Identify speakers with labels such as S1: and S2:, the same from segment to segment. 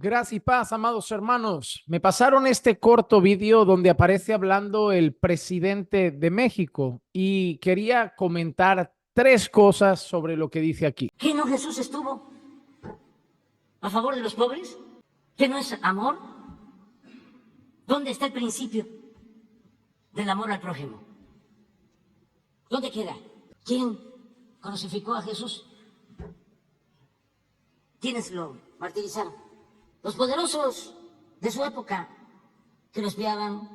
S1: Gracias y paz, amados hermanos. Me pasaron este corto vídeo donde aparece hablando el presidente de México y quería comentar tres cosas sobre lo que dice aquí.
S2: ¿Qué no Jesús estuvo a favor de los pobres? ¿Qué no es amor? ¿Dónde está el principio del amor al prójimo? ¿Dónde queda? ¿Quién crucificó a Jesús? ¿Quiénes lo martirizaron? Los poderosos de su época, que lo espiaban,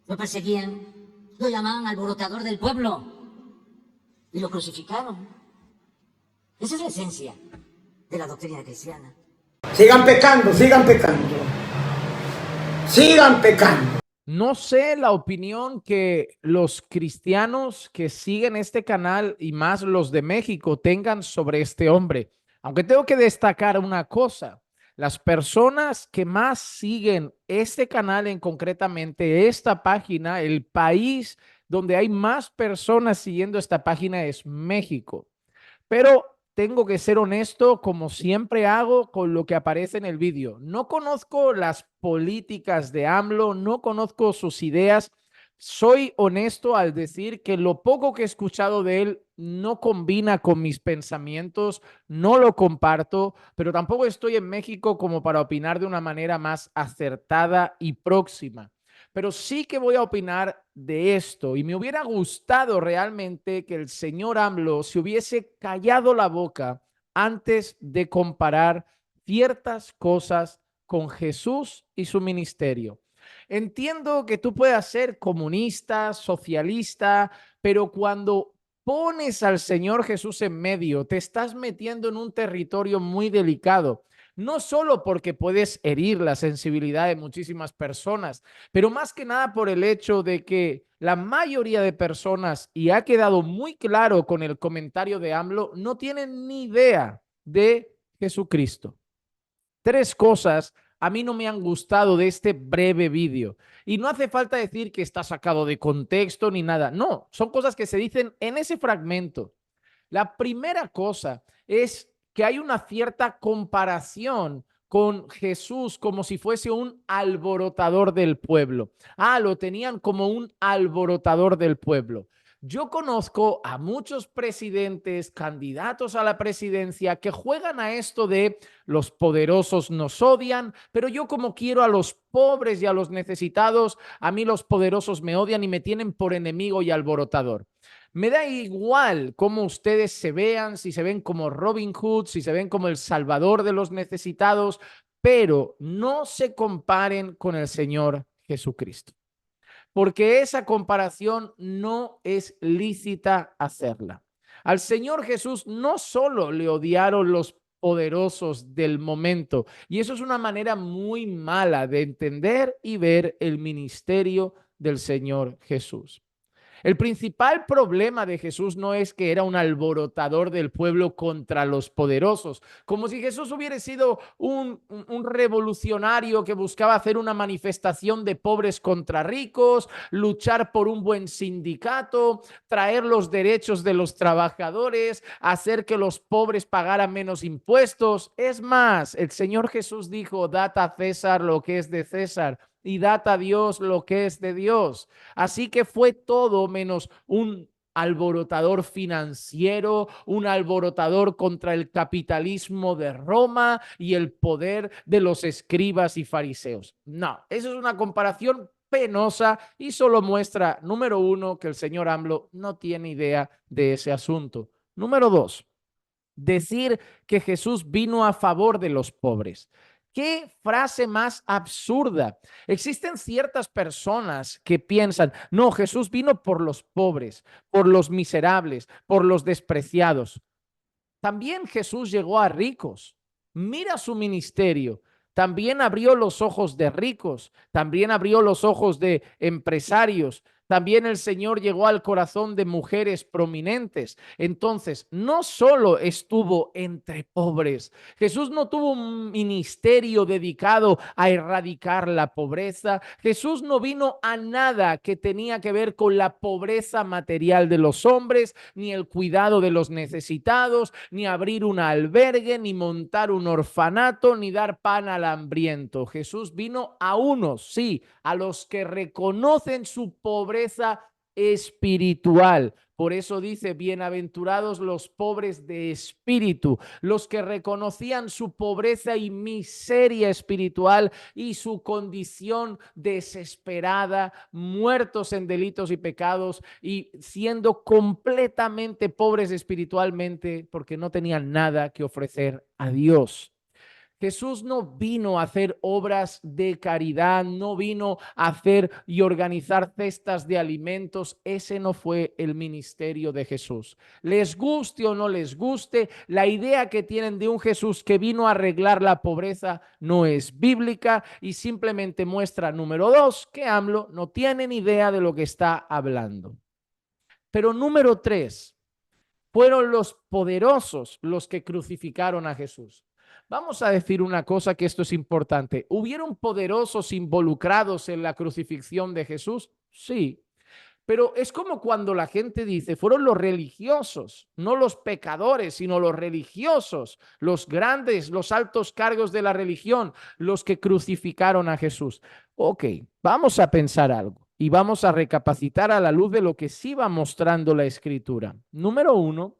S2: lo perseguían, lo llamaban alborotador del pueblo y lo crucificaron. Esa es la esencia de la doctrina cristiana.
S3: Sigan pecando, sigan pecando. Sigan pecando.
S1: No sé la opinión que los cristianos que siguen este canal y más los de México tengan sobre este hombre. Aunque tengo que destacar una cosa. Las personas que más siguen este canal en concretamente esta página, el país donde hay más personas siguiendo esta página es México. Pero tengo que ser honesto, como siempre hago, con lo que aparece en el vídeo. No conozco las políticas de AMLO, no conozco sus ideas. Soy honesto al decir que lo poco que he escuchado de él no combina con mis pensamientos, no lo comparto, pero tampoco estoy en México como para opinar de una manera más acertada y próxima. Pero sí que voy a opinar de esto y me hubiera gustado realmente que el señor AMLO se hubiese callado la boca antes de comparar ciertas cosas con Jesús y su ministerio. Entiendo que tú puedas ser comunista, socialista, pero cuando pones al Señor Jesús en medio, te estás metiendo en un territorio muy delicado. No solo porque puedes herir la sensibilidad de muchísimas personas, pero más que nada por el hecho de que la mayoría de personas, y ha quedado muy claro con el comentario de AMLO, no tienen ni idea de Jesucristo. Tres cosas a mí no me han gustado de este breve vídeo. Y no hace falta decir que está sacado de contexto ni nada. No, son cosas que se dicen en ese fragmento. La primera cosa es que hay una cierta comparación con Jesús como si fuese un alborotador del pueblo. Lo tenían como un alborotador del pueblo. Yo conozco a muchos presidentes, candidatos a la presidencia que juegan a esto de los poderosos nos odian, pero yo como quiero a los pobres y a los necesitados, a mí los poderosos me odian y me tienen por enemigo y alborotador. Me da igual cómo ustedes se vean, si se ven como Robin Hood, si se ven como el salvador de los necesitados, pero no se comparen con el Señor Jesucristo, porque esa comparación no es lícita hacerla. Al Señor Jesús no solo le odiaron los poderosos del momento, y eso es una manera muy mala de entender y ver el ministerio del Señor Jesús. El principal problema de Jesús no es que era un alborotador del pueblo contra los poderosos, como si Jesús hubiera sido un revolucionario que buscaba hacer una manifestación de pobres contra ricos, luchar por un buen sindicato, traer los derechos de los trabajadores, hacer que los pobres pagaran menos impuestos. Es más, el Señor Jesús dijo, dad a César lo que es de César y dad a Dios lo que es de Dios. Así que fue todo menos un alborotador financiero, un alborotador contra el capitalismo de Roma y el poder de los escribas y fariseos. No, eso es una comparación penosa y solo muestra, número uno, que el señor AMLO no tiene idea de ese asunto. Número dos, decir que Jesús vino a favor de los pobres. ¿Qué frase más absurda? Existen ciertas personas que piensan, no, Jesús vino por los pobres, por los miserables, por los despreciados. También Jesús llegó a ricos. Mira su ministerio. También abrió los ojos de ricos, también abrió los ojos de empresarios, También el Señor llegó al corazón de mujeres prominentes. Entonces, no solo estuvo entre pobres. Jesús no tuvo un ministerio dedicado a erradicar la pobreza. Jesús no vino a nada que tenía que ver con la pobreza material de los hombres, ni el cuidado de los necesitados, ni abrir un albergue, ni montar un orfanato, ni dar pan al hambriento. Jesús vino a unos, sí, a los que reconocen su pobreza espiritual. Por eso dice, bienaventurados los pobres de espíritu, los que reconocían su pobreza y miseria espiritual y su condición desesperada, muertos en delitos y pecados y siendo completamente pobres espiritualmente porque no tenían nada que ofrecer a Dios. Jesús no vino a hacer obras de caridad, no vino a hacer y organizar cestas de alimentos. Ese no fue el ministerio de Jesús. Les guste o no les guste, la idea que tienen de un Jesús que vino a arreglar la pobreza no es bíblica y simplemente muestra, número dos, que AMLO no tiene ni idea de lo que está hablando. Pero número tres, fueron los poderosos los que crucificaron a Jesús. Vamos a decir una cosa, que esto es importante. ¿Hubieron poderosos involucrados en la crucifixión de Jesús? Sí, pero es como cuando la gente dice, fueron los religiosos, no los pecadores, sino los religiosos, los grandes, los altos cargos de la religión, los que crucificaron a Jesús. Ok, vamos a pensar algo y vamos a recapacitar a la luz de lo que sí va mostrando la Escritura. Número uno,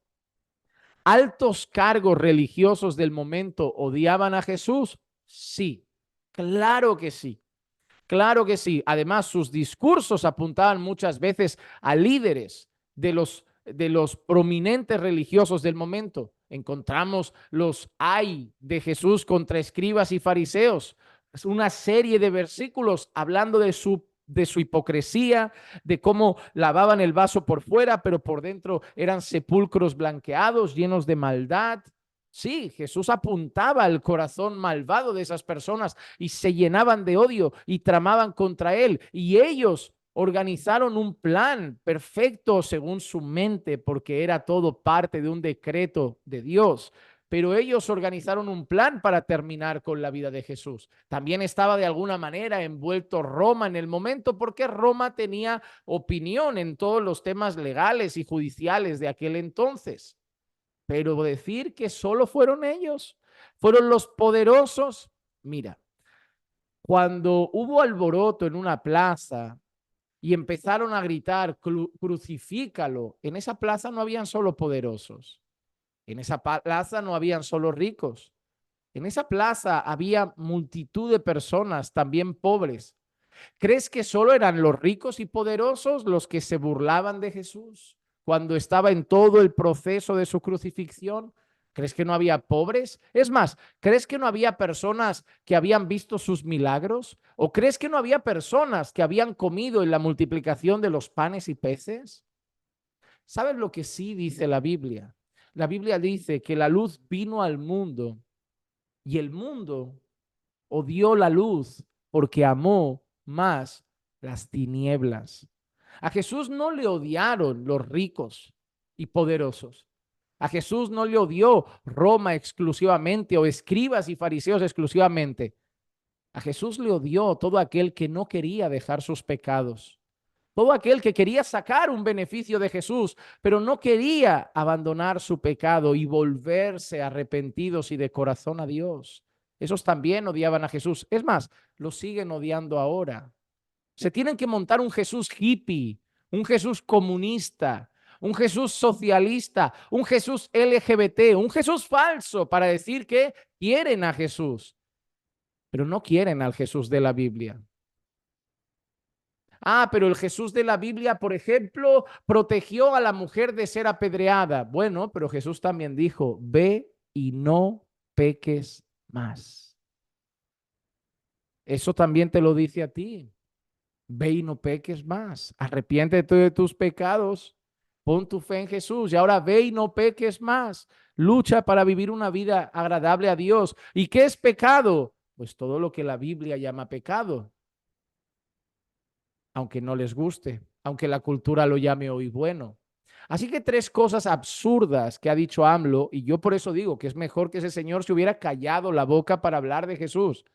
S1: ¿altos cargos religiosos del momento odiaban a Jesús? Sí, claro que sí. Claro que sí. Además, sus discursos apuntaban muchas veces a líderes de los prominentes religiosos del momento. Encontramos los ay de Jesús contra escribas y fariseos. Es una serie de versículos hablando de su hipocresía, de cómo lavaban el vaso por fuera, pero por dentro eran sepulcros blanqueados, llenos de maldad. Sí, Jesús apuntaba al corazón malvado de esas personas y se llenaban de odio y tramaban contra él. Y ellos organizaron un plan perfecto según su mente, porque era todo parte de un decreto de Dios. Pero ellos organizaron un plan para terminar con la vida de Jesús. También estaba de alguna manera envuelto Roma en el momento, porque Roma tenía opinión en todos los temas legales y judiciales de aquel entonces. Pero decir que solo fueron ellos, fueron los poderosos. Mira, cuando hubo alboroto en una plaza y empezaron a gritar, crucifícalo, en esa plaza no habían solo poderosos, en esa plaza no habían solo ricos, en esa plaza había multitud de personas, también pobres. ¿Crees que solo eran los ricos y poderosos los que se burlaban de Jesús cuando estaba en todo el proceso de su crucifixión? ¿Crees que no había pobres? Es más, ¿crees que no había personas que habían visto sus milagros? ¿O crees que no había personas que habían comido en la multiplicación de los panes y peces? ¿Sabes lo que sí dice la Biblia? La Biblia dice que la luz vino al mundo y el mundo odió la luz porque amó más las tinieblas. A Jesús no le odiaron los ricos y poderosos. A Jesús no le odió Roma exclusivamente o escribas y fariseos exclusivamente. A Jesús le odió todo aquel que no quería dejar sus pecados. Todo aquel que quería sacar un beneficio de Jesús, pero no quería abandonar su pecado y volverse arrepentidos y de corazón a Dios. Esos también odiaban a Jesús. Es más, lo siguen odiando ahora. Se tienen que montar un Jesús hippie, un Jesús comunista, un Jesús socialista, un Jesús LGBT, un Jesús falso para decir que quieren a Jesús, pero no quieren al Jesús de la Biblia. Ah, pero el Jesús de la Biblia, por ejemplo, protegió a la mujer de ser apedreada. Bueno, pero Jesús también dijo, ve y no peques más. Eso también te lo dice a ti. Ve y no peques más. Arrepiéntete de tus pecados. Pon tu fe en Jesús y ahora ve y no peques más. Lucha para vivir una vida agradable a Dios. ¿Y qué es pecado? Pues todo lo que la Biblia llama pecado, aunque no les guste, aunque la cultura lo llame hoy bueno. Así que tres cosas absurdas que ha dicho AMLO, y yo por eso digo que es mejor que ese señor se hubiera callado la boca para hablar de Jesús.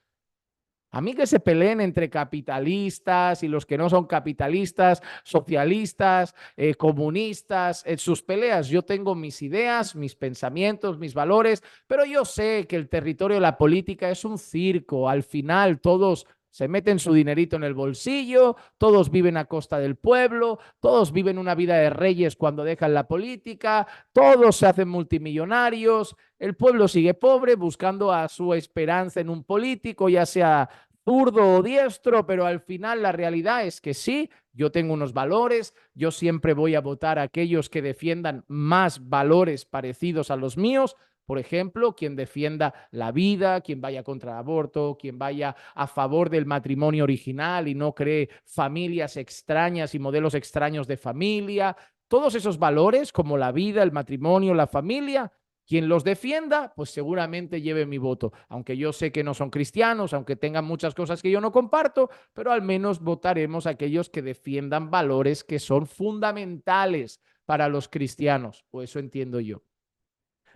S1: A mí que se peleen entre capitalistas y los que no son capitalistas, socialistas, comunistas, en sus peleas. Yo tengo mis ideas, mis pensamientos, mis valores, pero yo sé que el territorio de la política es un circo. Al final todos se meten su dinerito en el bolsillo, todos viven a costa del pueblo, todos viven una vida de reyes cuando dejan la política, todos se hacen multimillonarios, el pueblo sigue pobre buscando a su esperanza en un político, ya sea zurdo o diestro, pero al final la realidad es que sí, yo tengo unos valores, yo siempre voy a votar a aquellos que defiendan más valores parecidos a los míos. Por ejemplo, quien defienda la vida, quien vaya contra el aborto, quien vaya a favor del matrimonio original y no cree familias extrañas y modelos extraños de familia. Todos esos valores como la vida, el matrimonio, la familia, quien los defienda, pues seguramente lleve mi voto, aunque yo sé que no son cristianos, aunque tengan muchas cosas que yo no comparto, pero al menos votaremos a aquellos que defiendan valores que son fundamentales para los cristianos, o eso entiendo yo.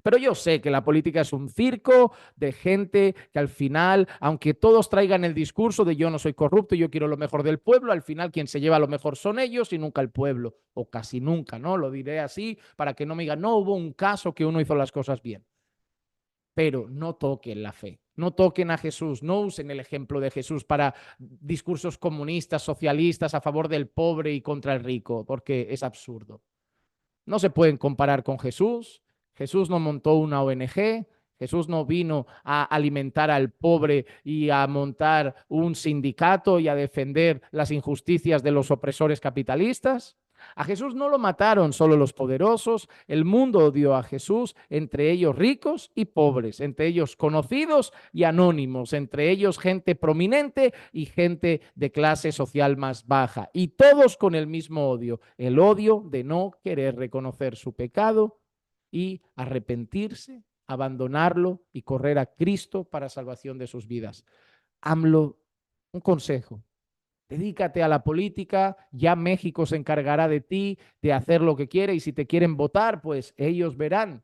S1: Pero yo sé que la política es un circo de gente que al final, aunque todos traigan el discurso de yo no soy corrupto, yo quiero lo mejor del pueblo, al final quien se lleva lo mejor son ellos y nunca el pueblo, o casi nunca, ¿no? Lo diré así para que no me digan, no hubo un caso que uno hizo las cosas bien. Pero no toquen la fe, no toquen a Jesús, no usen el ejemplo de Jesús para discursos comunistas, socialistas, a favor del pobre y contra el rico, porque es absurdo. No se pueden comparar con Jesús. Jesús no montó una ONG. Jesús no vino a alimentar al pobre y a montar un sindicato y a defender las injusticias de los opresores capitalistas. A Jesús no lo mataron solo los poderosos, el mundo odió a Jesús, entre ellos ricos y pobres, entre ellos conocidos y anónimos, entre ellos gente prominente y gente de clase social más baja, y todos con el mismo odio, el odio de no querer reconocer su pecado y arrepentirse, abandonarlo y correr a Cristo para salvación de sus vidas. AMLO, un consejo. Dedícate a la política, ya México se encargará de ti, de hacer lo que quiere y si te quieren votar, pues ellos verán.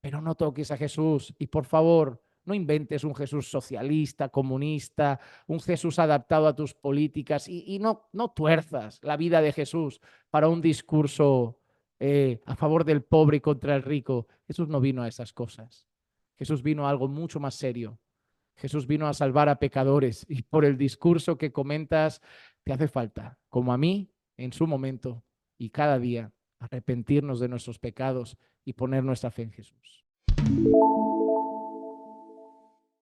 S1: Pero no toques a Jesús y por favor, no inventes un Jesús socialista, comunista, un Jesús adaptado a tus políticas y no tuerzas la vida de Jesús para un discurso a favor del pobre y contra el rico. Jesús no vino a esas cosas. Jesús vino a algo mucho más serio. Jesús vino a salvar a pecadores y por el discurso que comentas te hace falta, como a mí en su momento y cada día, arrepentirnos de nuestros pecados y poner nuestra fe en Jesús.